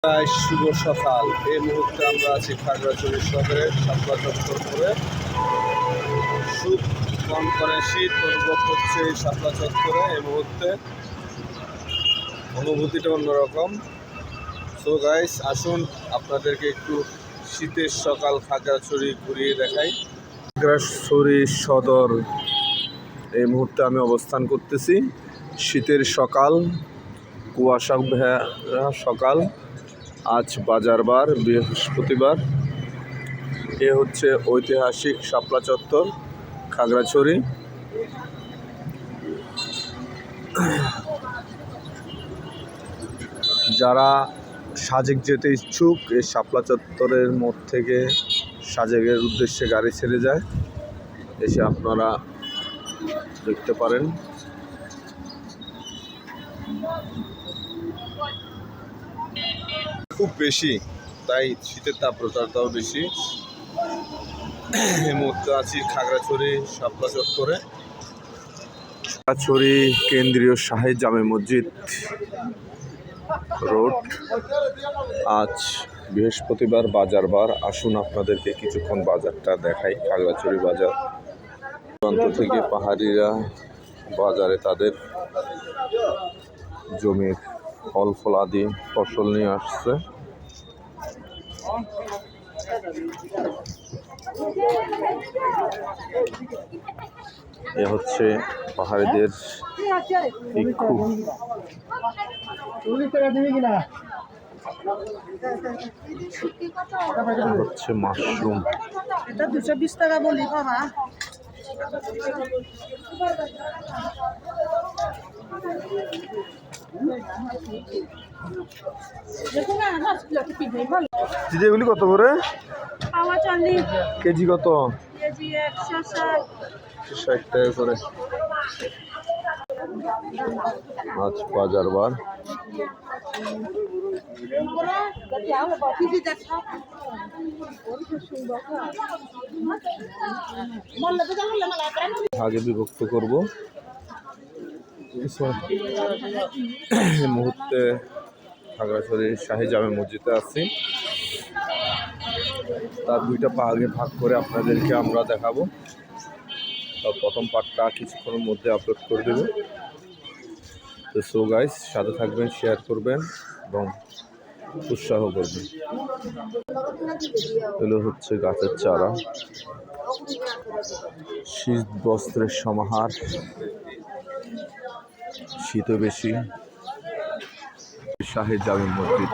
শুভ সকাল। এই মুহূর্তে আমরা আছি খাগড়াছড়ি শহরের শাপলা চত্বর করে। খুব কম করে শীত অনুভব করছে এই শাপলা চত্বরে। এই মুহূর্তে অনুভূতিটা অন্যরকম। সো গাইস, আসুন আপনাদেরকে একটু শীতের সকাল খাগড়াছড়ি ঘুরিয়ে দেখাই। খাগড়াছড়ি সদর এই মুহূর্তে আমি অবস্থান করতেছি। শীতের সকাল, কুয়াশা ভেজা সকাল। আজ বাজার বার, বৃহস্পতিবার। এ হচ্ছে ঐতিহাসিক শাপলা চত্বর খাগড়াছড়ি। যারা সাজেক যেতে ইচ্ছুক, এই শাপলা চত্বরের মোড় থেকে সাজেকের উদ্দেশ্যে গাড়ি ছেড়ে যায়, এসে আপনারা দেখতে পারেন। খুব বেশি, তাই শীতের তাপমাত্রাটাও বেশি। এই মুহূর্তে আছি খাগড়াছড়ি শাপলা চত্বরে। খাগড়াছড়ি কেন্দ্রীয় শাহী জামে মসজিদ রোড। আজ বৃহস্পতিবার, বাজার বার। আসুন আপনাদেরকে কিছুক্ষণ বাজারটা দেখাই। খাগড়াছড়ি বাজার, প্রান্ত থেকে পাহাড়িরা বাজারে তাদের জমির ফল ফলাদি ফসল নিয়ে আসছে। এ হচ্ছে পাহাড়িদের ভিক্ষু। হচ্ছে মাশরুম। এটা 220 টাকা বলি বাবা। দিদি, এগুলি কত করে? কেজি কত? কেজি 160। 60 টাকা করে। আজ বাজার বার। ভাগে বিভক্ত করব। এই মুহূর্তে খাগড়াছড়ি শাহী জামে মসজিদে আছি। তার দুইটা ভাগে ভাগ করে আপনাদেরকে আমরা দেখাবো। প্রথম পার্টটা কিছুক্ষণের মধ্যে আপলোড করে দেব। তো সো গাইস, সাথে থাকবেন, শেয়ার করবেন এবং উৎসাহ করবেন। এগুলো হচ্ছে গাছের চারা, শীত বস্ত্রের সমাহার। শীতও বেশি। শাহী জামে মসজিদ।